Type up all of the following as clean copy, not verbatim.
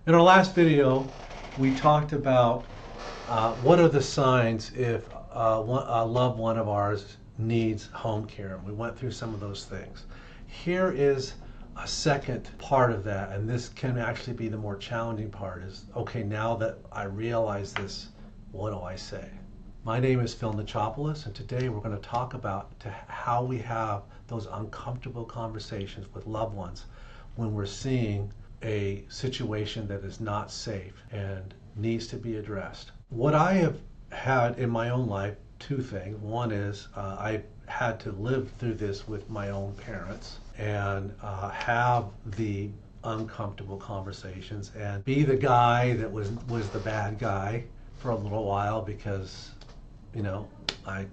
In our last video, we talked about what are the signs if a loved one of ours needs home care. We went through some of those things. Here is a second part of that, and this can actually be the more challenging part is, okay, now that I realize this, what do I say? My name is Phil Natsiopoulos, and today we're going to talk about how we have those uncomfortable conversations with loved ones when we're seeing a situation that is not safe and needs to be addressed. What I have had in my own life, two things. One is I had to live through this with my own parents and have the uncomfortable conversations and be the guy that was the bad guy for a little while because, you know, I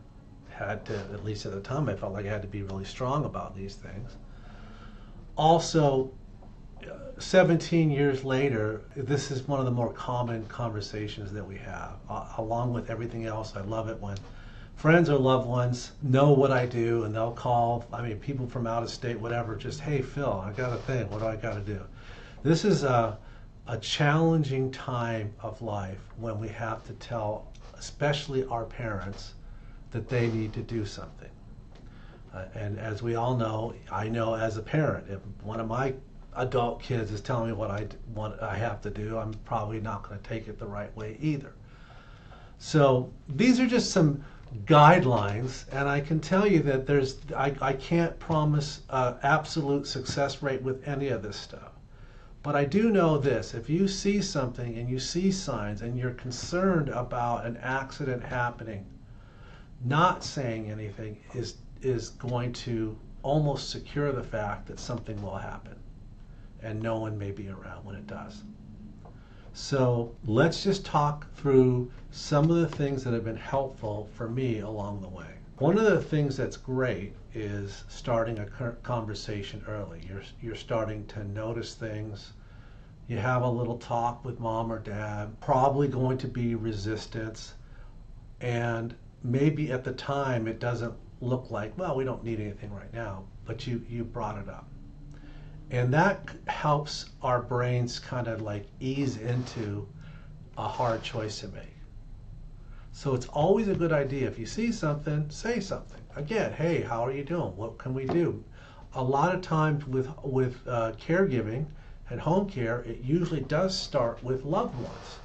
had to, at least at the time, I felt like I had to be really strong about these things. Also, 17 years later, this is one of the more common conversations that we have. Along with everything else, I love it when friends or loved ones know what I do and they'll call, people from out of state, whatever, just, hey, Phil, I got a thing, what do I got to do? This is a challenging time of life when we have to tell, especially our parents, that they need to do something. And as we all know, I know as a parent, if one of my adult kids is telling me what I have to do, I'm probably not going to take it the right way either. So these are just some guidelines, and I can tell you that I can't promise absolute success rate with any of this stuff. But I do know this: if you see something and you see signs and you're concerned about an accident happening, not saying anything is going to almost secure the fact that something will happen. And no one may be around when it does. So let's just talk through some of the things that have been helpful for me along the way. One of the things that's great is starting a conversation early. You're starting to notice things. You have a little talk with mom or dad, probably going to be resistance. And maybe at the time it doesn't look like, well, we don't need anything right now, but you brought it up. And that helps our brains kind of like ease into a hard choice to make. So it's always a good idea, if you see something, say something. Again, hey, how are you doing? What can we do? A lot of times with caregiving and home care, it usually does start with loved ones.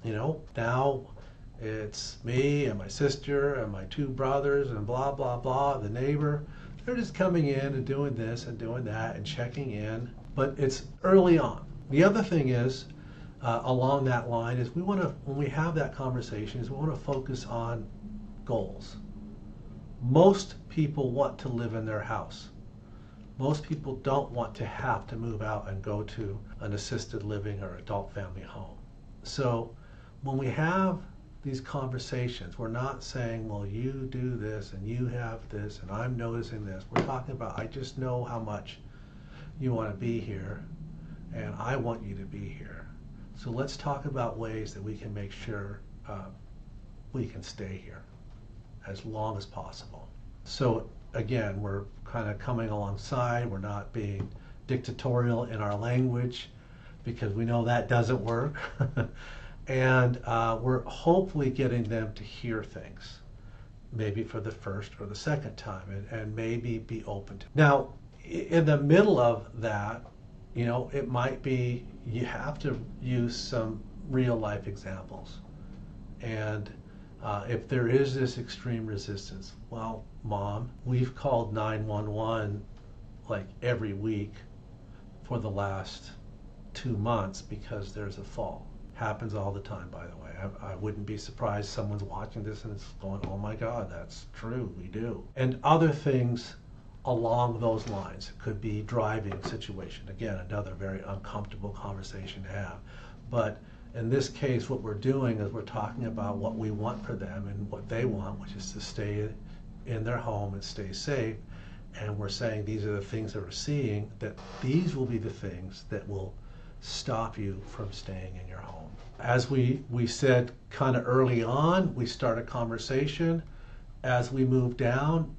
You know, now it's me and my sister and my two brothers and blah, blah, blah, the neighbor. They're just coming in and doing this and doing that and checking in, but it's early on. The other thing is, along that line, is when we have that conversation, is we want to focus on goals. Most people want to live in their house. Most people don't want to have to move out and go to an assisted living or adult family home. So when we have these conversations, we're not saying, well, you do this and you have this and I'm noticing this. We're talking about, I just know how much you want to be here and I want you to be here. So let's talk about ways that we can make sure we can stay here as long as possible. So again, we're kind of coming alongside. We're not being dictatorial in our language because we know that doesn't work. And we're hopefully getting them to hear things, maybe for the first or the second time, and maybe be open to. Now, in the middle of that, you know, it might be you have to use some real life examples. And if there is this extreme resistance, well, Mom, we've called 911 like every week for the last 2 months because there's a fall. Happens all the time, by the way. I wouldn't be surprised someone's watching this and it's going, oh my God, that's true, we do. And other things along those lines. It could be driving situation. Again, another very uncomfortable conversation to have. But in this case, what we're doing is we're talking about what we want for them and what they want, which is to stay in their home and stay safe. And we're saying these are the things that we're seeing, that these will be the things that will stop you from staying in your home. As we said kind of early on, we start a conversation. As we move down,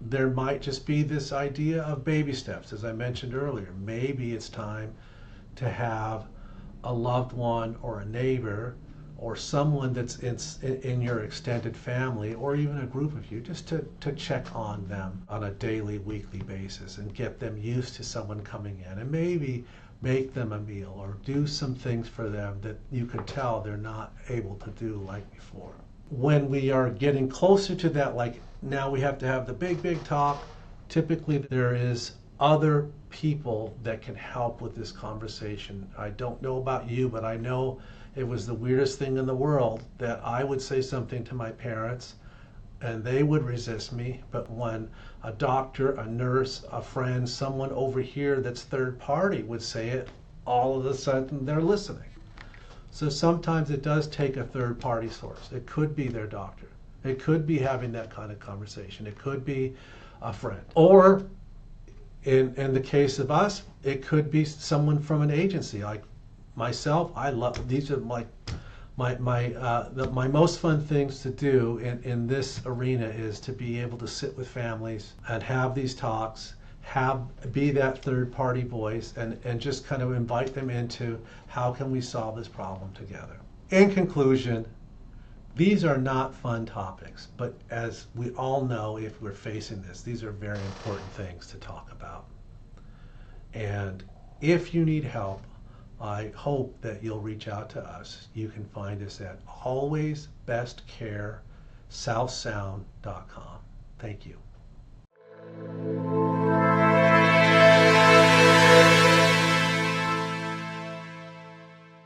there might just be this idea of baby steps. As I mentioned earlier, maybe it's time to have a loved one or a neighbor or someone that's in your extended family or even a group of you, just to check on them on a daily, weekly basis and get them used to someone coming in, and maybe make them a meal or do some things for them that you could tell they're not able to do like before. When we are getting closer to that, like now we have to have the big talk, typically there is other people that can help with this conversation. I don't know about you, but I know it was the weirdest thing in the world that I would say something to my parents and they would resist me. But when a doctor, a nurse, a friend, someone over here that's third party would say it, all of a sudden they're listening. So sometimes it does take a third party source. It could be their doctor. It could be having that kind of conversation. It could be a friend. Or in the case of us, it could be someone from an agency. Like myself, I love, these are my most fun things to do in this arena is to be able to sit with families and have these talks, be that third party voice, and just kind of invite them into how can we solve this problem together. In conclusion, these are not fun topics, but as we all know, if we're facing this, these are very important things to talk about. And if you need help, I hope that you'll reach out to us. You can find us at alwaysbestcaresouthsound.com. Thank you.